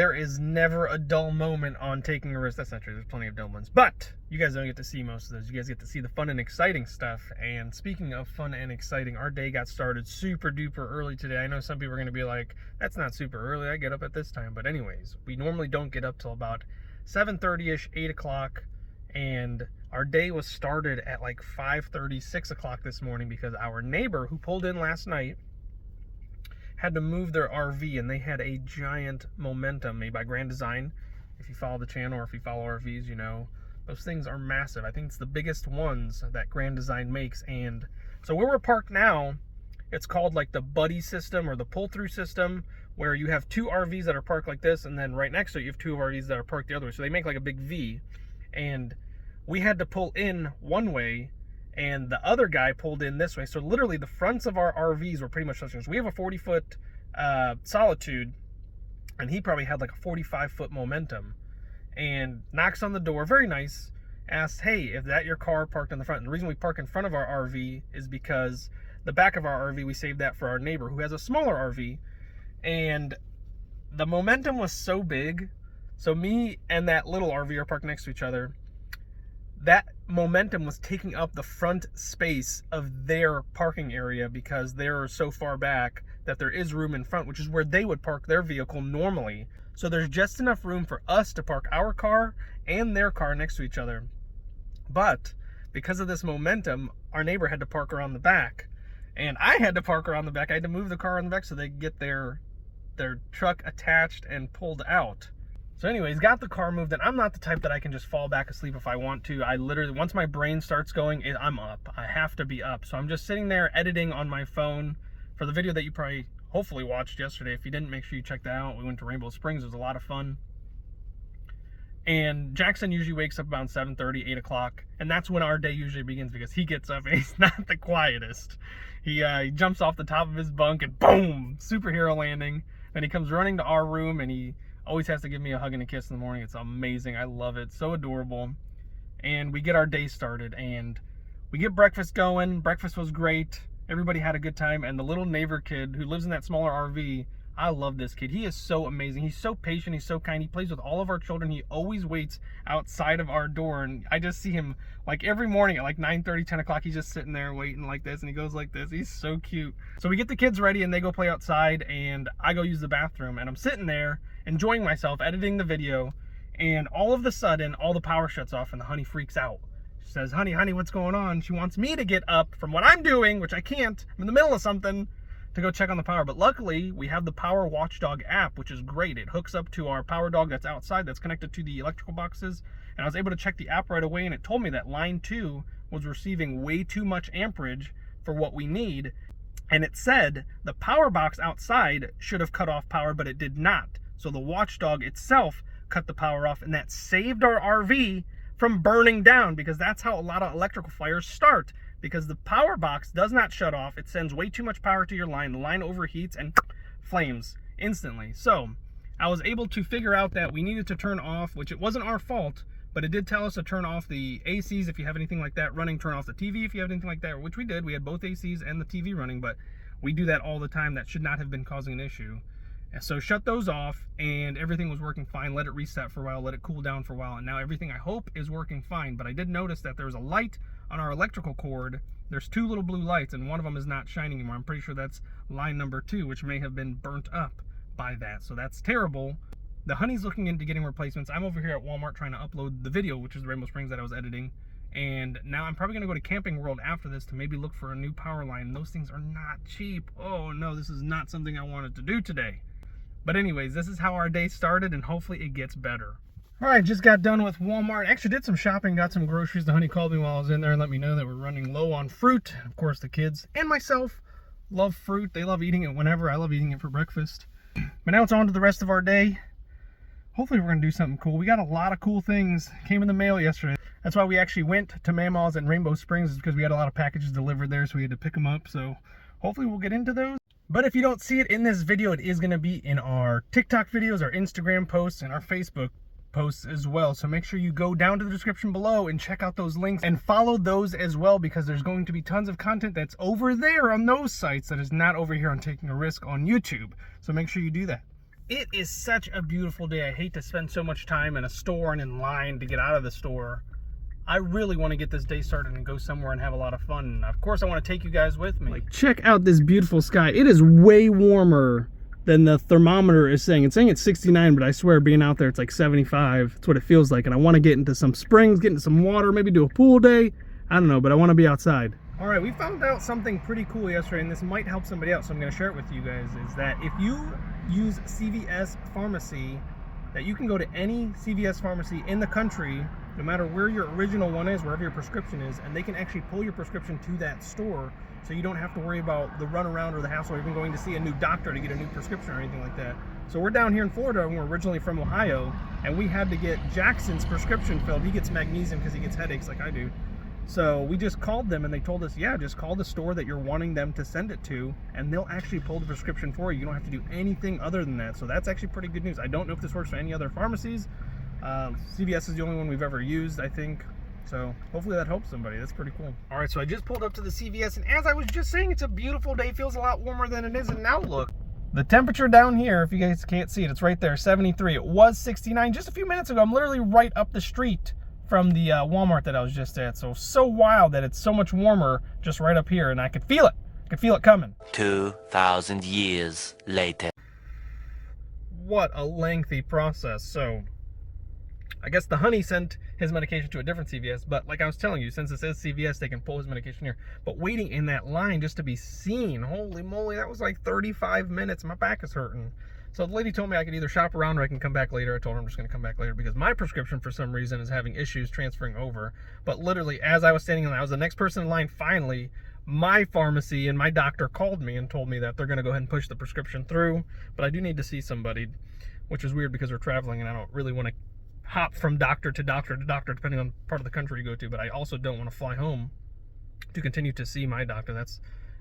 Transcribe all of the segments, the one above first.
there is never a dull moment on Taking a Risk. That's not true. There's plenty of dull ones. But you guys don't get to see most of those. You guys get to see the fun and exciting stuff. And speaking of fun and exciting, our day got started super duper early today. I know some people are going to be like, that's not super early. I get up at this time. But anyways, we normally don't get up till about 7:30-ish, 8 o'clock. And our day was started at like 5:30, 6 o'clock this morning because our neighbor who pulled in last night had to move their RV, and they had a giant Momentum made by Grand Design. If you follow the channel or if you follow RVs, you know those things are massive. I think it's the biggest ones that Grand Design makes. And so where we're parked now, it's called like the buddy system or the pull-through system, where you have two RVs that are parked like this, and then right next to it you have two RVs that are parked the other way. So they make like a big V, and we had to pull in one way and the other guy pulled in this way. So literally the fronts of our RVs were pretty much touching. So we have a 40-foot Solitude, and he probably had like a 45-foot Momentum, and knocks on the door, very nice, asks, hey, is that your car parked in the front? And the reason we park in front of our RV is because the back of our RV, we saved that for our neighbor who has a smaller RV. And the Momentum was so big, so me and that little RV are parked next to each other. That Momentum was taking up the front space of their parking area because they're so far back that there is room in front, which is where they would park their vehicle normally. So there's just enough room for us to park our car and their car next to each other. But because of this Momentum, our neighbor had to park around the back, and I had to park around the back. I had to move the car on the back so they could get their truck attached and pulled out. So anyways, got the car moved, and I'm not the type that I can just fall back asleep if I want to. I literally, once my brain starts going, I'm up. I have to be up. So I'm just sitting there editing on my phone for the video that you probably, hopefully watched yesterday. If you didn't, make sure you check that out. We went to Rainbow Springs. It was a lot of fun. And Jackson usually wakes up around 7:30, 8 o'clock, and that's when our day usually begins because he gets up and he's not the quietest. He jumps off the top of his bunk and boom, superhero landing. Then he comes running to our room, and he always has to give me a hug and a kiss in the morning. It's amazing. I love it. So adorable. And we get our day started, and we get breakfast going. Breakfast was great. Everybody had a good time. And the little neighbor kid who lives in that smaller RV, I love this kid. He is so amazing. He's so patient. He's so kind. He plays with all of our children. He always waits outside of our door. And I just see him like every morning at like 9:30, 10 o'clock. He's just sitting there waiting like this, and he goes like this. He's so cute. So we get the kids ready, and they go play outside, and I go use the bathroom, and I'm sitting there enjoying myself, editing the video, and all of a sudden, all the power shuts off, and the honey freaks out. She says, honey, what's going on? She wants me to get up from what I'm doing, which I can't. I'm in the middle of something, to go check on the power. But luckily, we have the Power Watchdog app, which is great. It hooks up to our Power Dog that's outside, that's connected to the electrical boxes, and I was able to check the app right away, and it told me that line 2 was receiving way too much amperage for what we need. And it said the power box outside should have cut off power, but it did not. So the Watchdog itself cut the power off, and that saved our RV from burning down, because that's how a lot of electrical fires start, because the power box does not shut off. It sends way too much power to your line. The line overheats and flames instantly. So I was able to figure out that we needed to turn off, which it wasn't our fault, but it did tell us to turn off the ACs if you have anything like that running, turn off the TV if you have anything like that, which we did. We had both ACs and the TV running, but we do that all the time. That should not have been causing an issue. And so shut those off, and everything was working fine. Let it reset for a while, let it cool down for a while, and now everything, I hope, is working fine. But I did notice that there was a light on our electrical cord. There's 2 little blue lights, and one of them is not shining anymore. I'm pretty sure that's line number 2, which may have been burnt up by that. So that's terrible. The honey's looking into getting replacements. I'm over here at Walmart trying to upload the video, which is the Rainbow Springs that I was editing. And now I'm probably going to go to Camping World after this to maybe look for a new power line. Those things are not cheap. Oh no, this is not something I wanted to do today. But anyways, this is how our day started, and hopefully it gets better. All right, just got done with Walmart. Actually did some shopping, got some groceries. The honey called me while I was in there and let me know that we're running low on fruit. Of course, the kids and myself love fruit. They love eating it whenever. I love eating it for breakfast. But now it's on to the rest of our day. Hopefully we're going to do something cool. We got a lot of cool things. Came in the mail yesterday. That's why we actually went to Mamaw's and Rainbow Springs, is because we had a lot of packages delivered there, so we had to pick them up. So hopefully we'll get into those. But if you don't see it in this video, it is going to be in our TikTok videos, our Instagram posts, and our Facebook posts as well. So make sure you go down to the description below and check out those links and follow those as well, because there's going to be tons of content that's over there on those sites that is not over here on Taking a Risk on YouTube. So make sure you do that. It is such a beautiful day. I hate to spend so much time in a store and in line to get out of the store. I really want to get this day started and go somewhere and have a lot of fun. And of course, I want to take you guys with me. Like, check out this beautiful sky. It is way warmer than the thermometer is saying. It's saying it's 69, but I swear being out there, it's like 75. That's what it feels like. And I want to get into some springs, get into some water, maybe do a pool day. I don't know, but I want to be outside. All right, we found out something pretty cool yesterday, and this might help somebody out, so I'm going to share it with you guys, is that if you use CVS Pharmacy, that you can go to any CVS pharmacy in the country, no matter where your original one is, wherever your prescription is, and they can actually pull your prescription to that store, so you don't have to worry about the runaround or the hassle, or even going to see a new doctor to get a new prescription or anything like that. So we're down here in Florida, and we're originally from Ohio, and we had to get Jackson's prescription filled. He gets magnesium because he gets headaches like I do. So we just called them, and they told us, yeah, just call the store that you're wanting them to send it to, and they'll actually pull the prescription for you. You don't have to do anything other than that. So that's actually pretty good news. I don't know if this works for any other pharmacies. CVS is the only one we've ever used, I think. So hopefully that helps somebody. That's pretty cool. All right, so I just pulled up to the CVS, and as I was just saying, it's a beautiful day. It feels a lot warmer than it is. And now look, the temperature down here, if you guys can't see it, it's right there, 73. It was 69 just a few minutes ago. I'm literally right up the street from the Walmart that I was just at. So wild that it's so much warmer just right up here, and I could feel it. I could feel it coming. 2,000 years later. What a lengthy process. So I guess the honey sent his medication to a different CVS, but like I was telling you, since it says CVS, they can pull his medication here. But waiting in that line just to be seen, holy moly, that was like 35 minutes. My back is hurting. So the lady told me I could either shop around or I can come back later. I told her I'm just going to come back later because my prescription for some reason is having issues transferring over. But literally, as I was standing in line, I was the next person in line. Finally, my pharmacy and my doctor called me and told me that they're going to go ahead and push the prescription through. But I do need to see somebody, which is weird because we're traveling and I don't really want to hop from doctor to doctor to doctor depending on part of the country you go to. But I also don't want to fly home to continue to see my doctor. That's,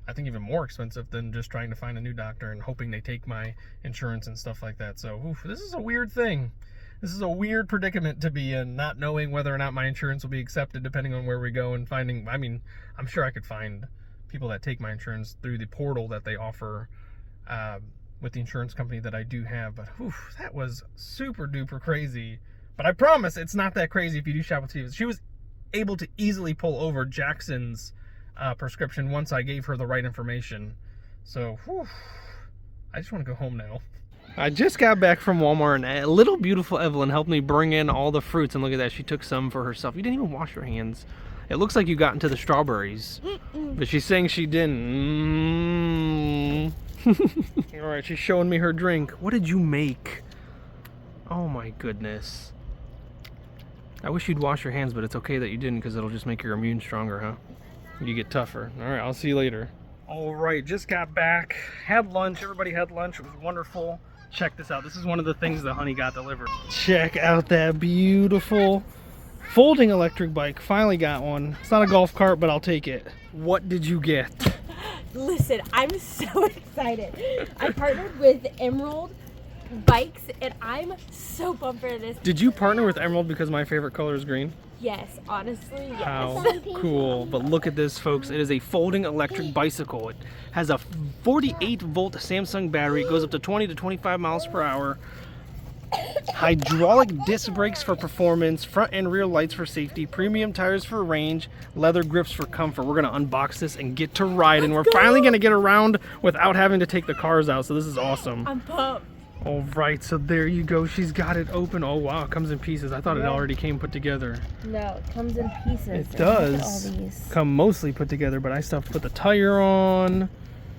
I think, even more expensive than just trying to find a new doctor and hoping they take my insurance and stuff like that. So this is a weird thing. This is a weird predicament to be in, not knowing whether or not my insurance will be accepted depending on where we go, and finding, I mean, I'm sure I could find people that take my insurance through the portal that they offer with the insurance company that I do have. But that was super duper crazy. But I promise it's not that crazy if you do shop with CVS. She was able to easily pull over Jackson's prescription once I gave her the right information. So I just want to go home now. I just got back from Walmart, and little beautiful Evelyn helped me bring in all the fruits, and look at that, she took some for herself. You didn't even wash your hands. It looks like you got into the strawberries. But she's saying she didn't. All right, she's showing me her drink. What did you make? Oh my goodness. I wish you'd wash your hands, but it's okay that you didn't, because it'll just make your immune stronger, huh? You get tougher. All right, I'll see you later. All right, just got back, had lunch. Everybody had lunch. It was wonderful. Check this out. This is one of the things the honey got delivered. Check out that beautiful folding electric bike. Finally got one. It's not a golf cart, but I'll take it. What did you get? Listen, I'm so excited. I partnered with Emerald Bikes, and I'm so pumped for this. Did you partner with Emerald because my favorite color is green? Yes, honestly, yes. How cool. But look at this, folks. It is a folding electric bicycle. It has a 48-volt Samsung battery. It goes up to 20 to 25 miles per hour. Hydraulic disc brakes for performance, front and rear lights for safety, premium tires for range, leather grips for comfort. We're going to unbox this and get to ride, and we're finally going to get around without having to take the cars out, so this is awesome. I'm pumped. All right, so there you go. She's got it open. Oh, wow, it comes in pieces. I thought it already came put together. No, it comes in pieces. It does come mostly put together, but I still have to put the tire on.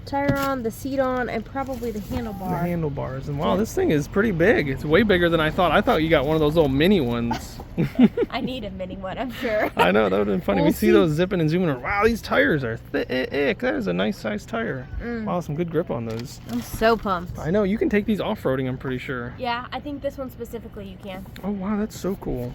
Tire on, the seat on, and probably the handlebar. The handlebars. And wow, this thing is pretty big. It's way bigger than I thought. I thought you got one of those little mini ones. I need a mini one, I'm sure. I know, that would have been funny. We see those zipping and zooming around. Wow, these tires are thick. That is a nice size tire. Wow, some good grip on those. I'm so pumped. I know, you can take these off-roading, I'm pretty sure. Yeah, I think this one specifically you can. Oh wow, that's so cool.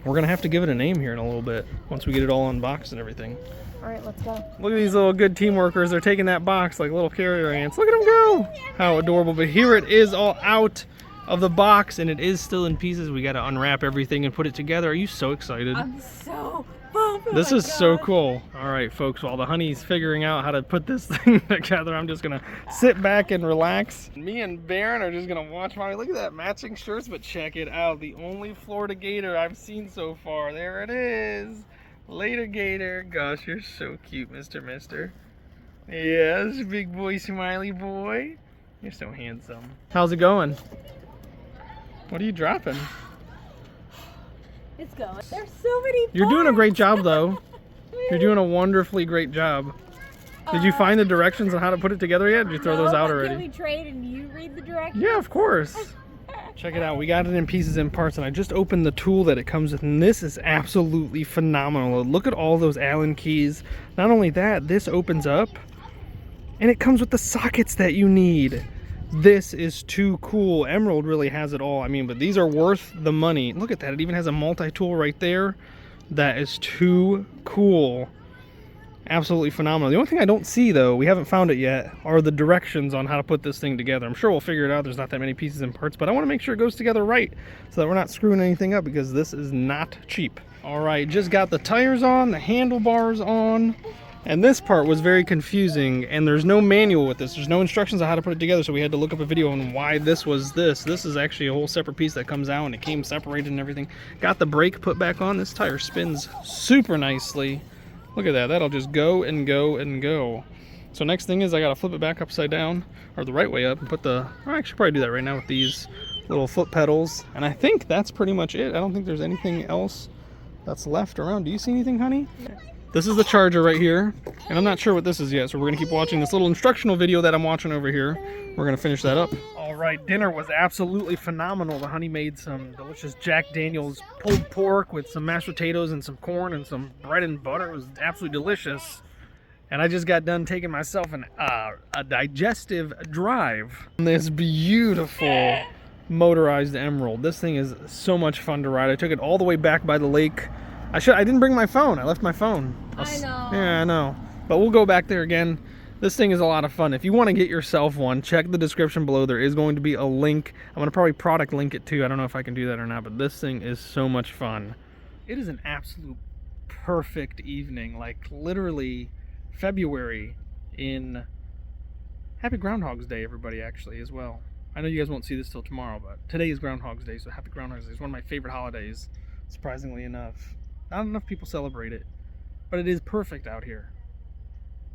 We're going to have to give it a name here in a little bit once we get it all unboxed and everything. All right, let's go. Look at these little good team workers. They're taking that box like little carrier ants. Look at them go. How adorable. But here it is all out of the box, and it is still in pieces. We got to unwrap everything and put it together. Are you so excited? I'm so pumped. This is so cool. All right, folks, while the honey's figuring out how to put this thing together, I'm just gonna sit back and relax. Me and Baron are just gonna watch Mommy. Look at that, matching shirts, but check it out. The only Florida gator I've seen so far. There it is. Later, gator. Gosh, you're so cute, Mister. Yes, big boy, smiley boy. You're so handsome. How's it going? What are you dropping? It's going. There's so many You're doing a parts. great job, though. You're doing a wonderfully great job. Did you find the directions on how to put it together yet? Did you throw those out already? Can we trade and you read the directions? Yeah, of course. Check it out. We got it in pieces and parts, and I just opened the tool that it comes with, and this is absolutely phenomenal. Look at all those Allen keys. Not only that, this opens up, and it comes with the sockets that you need. This is too cool. Emerald really has it all. I mean, but these are worth the money. Look at that. It even has a multi-tool right there. That is too cool. Absolutely phenomenal. The only thing I don't see, though, we haven't found it yet, are the directions on how to put this thing together. I'm sure we'll figure it out. There's not that many pieces and parts, but I want to make sure it goes together right so that we're not screwing anything up, because this is not cheap. All right, just got the tires on, the handlebars on. And this part was very confusing, and there's no manual with this. There's no instructions on how to put it together, so we had to look up a video on why this was this. This is actually a whole separate piece that comes out, and it came separated and everything. Got the brake put back on. This tire spins super nicely. Look at that. That'll just go and go and go. So next thing is I got to flip it back upside down, or the right way up, and put the... I should probably do that right now with these little foot pedals. And I think that's pretty much it. I don't think there's anything else that's left around. Do you see anything, honey? This is the charger right here, and I'm not sure what this is yet, so we're gonna keep watching this little instructional video that I'm watching over here. We're gonna finish that up. All right, dinner was absolutely phenomenal. The honey made some delicious Jack Daniel's pulled pork with some mashed potatoes and some corn and some bread and butter. It was absolutely delicious. And I just got done taking myself a digestive drive on this beautiful motorized Emerald. This thing is so much fun to ride. I took it all the way back by the lake. I didn't bring my phone. I left my phone. I know. Yeah, I know. But we'll go back there again. This thing is a lot of fun. If you want to get yourself one, check the description below. There is going to be a link. I'm going to probably product link it too. I don't know if I can do that or not, but this thing is so much fun. It is an absolute perfect evening. Like literally February in... Happy Groundhog's Day, everybody, actually, as well. I know you guys won't see this till tomorrow, but today is Groundhog's Day, so happy Groundhog's Day. It's one of my favorite holidays, surprisingly enough. Not enough people celebrate it, but it is perfect out here.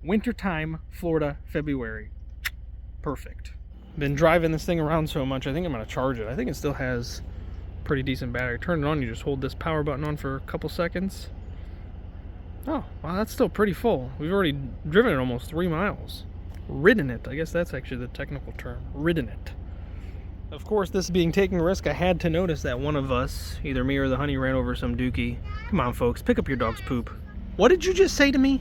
Wintertime, Florida, February. Perfect. Been driving this thing around so much, I think I'm going to charge it. I think it still has pretty decent battery. Turn it on, you just hold this power button on for a couple seconds. Oh, wow, that's still pretty full. We've already driven it almost 3 miles. Ridden it, I guess that's actually the technical term. Ridden it. Of course, this being Taking a Risk, I had to notice that one of us, either me or the honey, ran over some dookie. Come on, folks, pick up your dog's poop. What did you just say to me?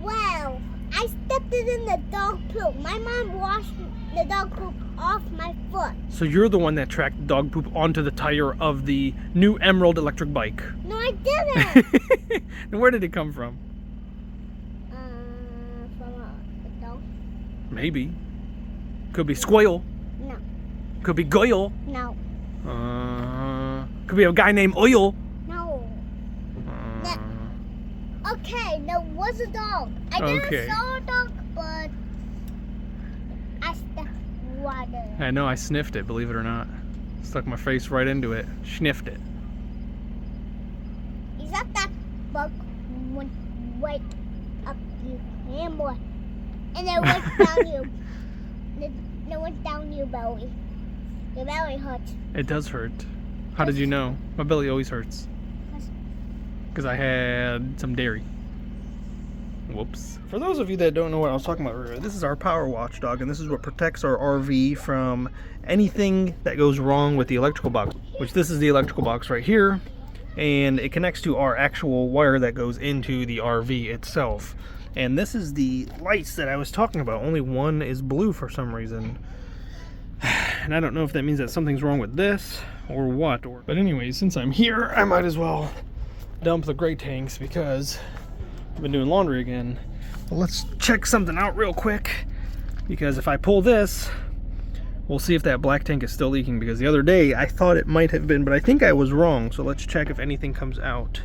Well, I stepped it in the dog poop. My mom washed the dog poop off my foot. So you're the one that tracked dog poop onto the tire of the new Emerald electric bike. No, I didn't. And where did it come from? From a dog? Maybe. Could be squirrel. No. Could be Goyle. No. Could be a guy named Oil. No. Okay, there was a dog. I didn't saw a dog, but I stepped water. I know, I sniffed it, believe it or not. Stuck my face right into it. Sniffed it. Is that bug went right up your hammer, and then went down your, then went down your belly. Your belly hurts. It does hurt. How did you know? My belly always hurts. Because I had some dairy. Whoops. For those of you that don't know what I was talking about earlier, this is our power watchdog, and this is what protects our RV from anything that goes wrong with the electrical box. Which this is the electrical box right here, and it connects to our actual wire that goes into the RV itself. And this is the lights that I was talking about. Only one is blue for some reason. And I don't know if that means that something's wrong with this or what. But anyways, since I'm here, I might as well dump the gray tanks because I've been doing laundry again. Well, let's check something out real quick, because if I pull this, we'll see if that black tank is still leaking, because the other day I thought it might have been, but I think I was wrong. So let's check if anything comes out.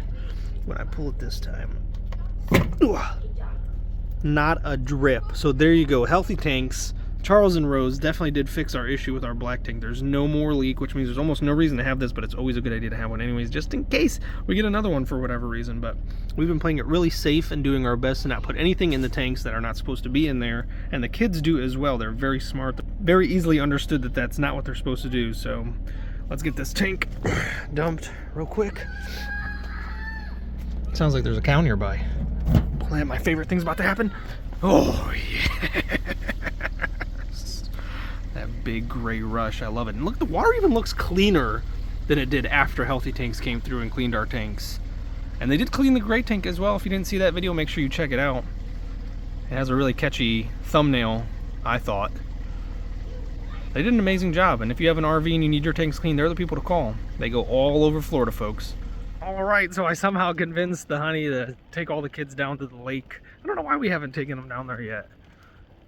when I pull it this time. Ooh. Not a drip. So there you go. Healthy tanks. Charles and Rose definitely did fix our issue with our black tank. There's no more leak, which means there's almost no reason to have this, but it's always a good idea to have one anyways, just in case we get another one for whatever reason. But we've been playing it really safe and doing our best to not put anything in the tanks that are not supposed to be in there. And the kids do as well. They're very smart. Very easily understood that that's not what they're supposed to do. So let's get this tank dumped real quick. Sounds like there's a cow nearby. My favorite thing's about to happen. Oh, yes. That big gray rush. I love it. And look, the water even looks cleaner than it did after Healthy Tanks came through and cleaned our tanks. And they did clean the gray tank as well. If you didn't see that video, make sure you check it out. It has a really catchy thumbnail, I thought. They did an amazing job. And if you have an RV and you need your tanks cleaned, they're the people to call. They go all over Florida, folks. Alright, so I somehow convinced the honey to take all the kids down to the lake. I don't know why we haven't taken them down there yet.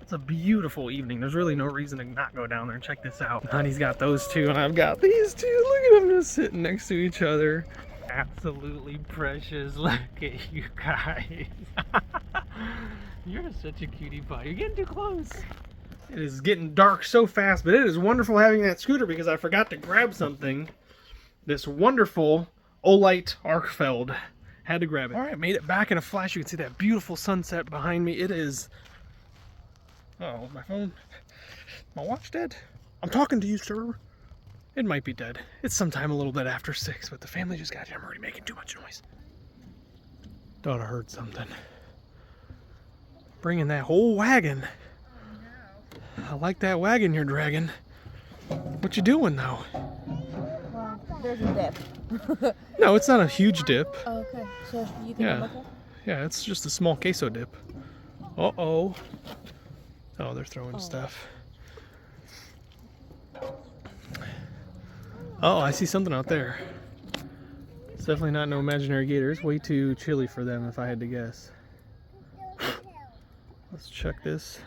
It's a beautiful evening. There's really no reason to not go down there and check this out. Honey's got those two and I've got these two. Look at them just sitting next to each other. Absolutely precious. Look at you guys. You're such a cutie pie. You're getting too close. It is getting dark so fast, but it is wonderful having that scooter because I forgot to grab something. This wonderful Olight Arkfeld. Had to grab it. All right, made it back in a flash. You can see that beautiful sunset behind me. It is... Oh, my phone. My watch dead? I'm talking to you, sir. It might be dead. It's sometime a little bit after 6, but the family just got here. I'm already making too much noise. Thought I heard something. Bringing that whole wagon. I like that wagon you're dragging. What you doing, though? Well, there's a dip. No, it's not a huge dip. Oh, okay. So you think Yeah. okay? Yeah, it's just a small queso dip. Uh-oh. Oh, they're throwing stuff. Oh, I see something out there. It's definitely not no imaginary gators. Way too chilly for them if I had to guess. Let's check this.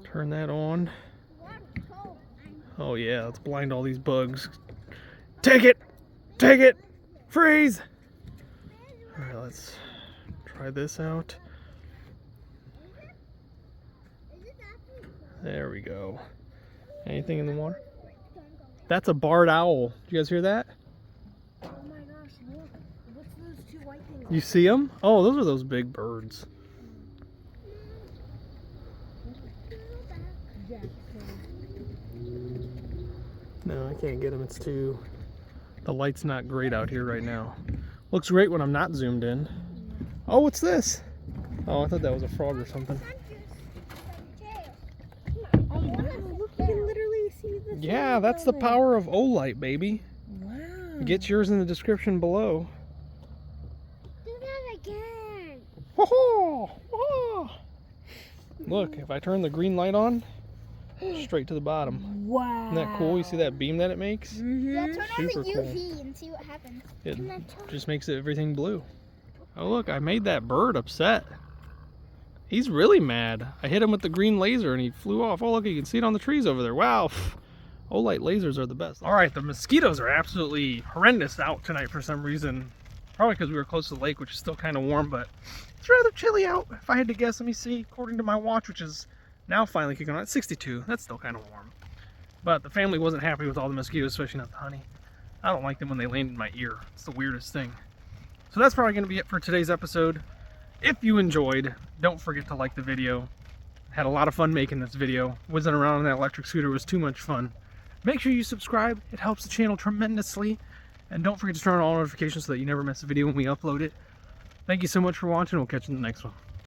Turn that on. Oh yeah, let's blind all these bugs. Take it! Take it! Freeze! Alright, let's try this out. There we go. Anything in the water? That's a barred owl. Did you guys hear that? Oh my gosh, look. What's those two white things? You see them? Oh, those are those big birds. No, I can't get them. It's too... The light's not great out here right now. Looks great when I'm not zoomed in. Oh, what's this? Oh, I thought that was a frog or something. Oh wow, look, you can literally see the... Yeah, that's the power of Olight, baby. Wow. Get yours in the description below. Do that again. Whoa! Whoa! Look, if I turn the green light on, straight to the bottom. Wow. Isn't that cool? You see that beam that it makes? Yeah, turn on the Super UV cool. and see what happens. It Can I turn- just makes everything blue. Oh look, I made that bird upset. He's really mad. I hit him with the green laser and he flew off. Oh look, you can see it on the trees over there. Wow. Olight lasers are the best. All right, the mosquitoes are absolutely horrendous out tonight for some reason. Probably because we were close to the lake, which is still kind of warm, but it's rather chilly out. If I had to guess, let me see, according to my watch, which is now finally kicking on, it's 62. That's still kind of warm. But the family wasn't happy with all the mosquitoes, especially not the honey. I don't like them when they land in my ear. It's the weirdest thing. So that's probably going to be it for today's episode. If you enjoyed, don't forget to like the video. Had a lot of fun making this video. Whizzing around on that electric scooter was too much fun. Make sure you subscribe. It helps the channel tremendously. And don't forget to turn on all notifications so that you never miss a video when we upload it. Thank you so much for watching. We'll catch you in the next one.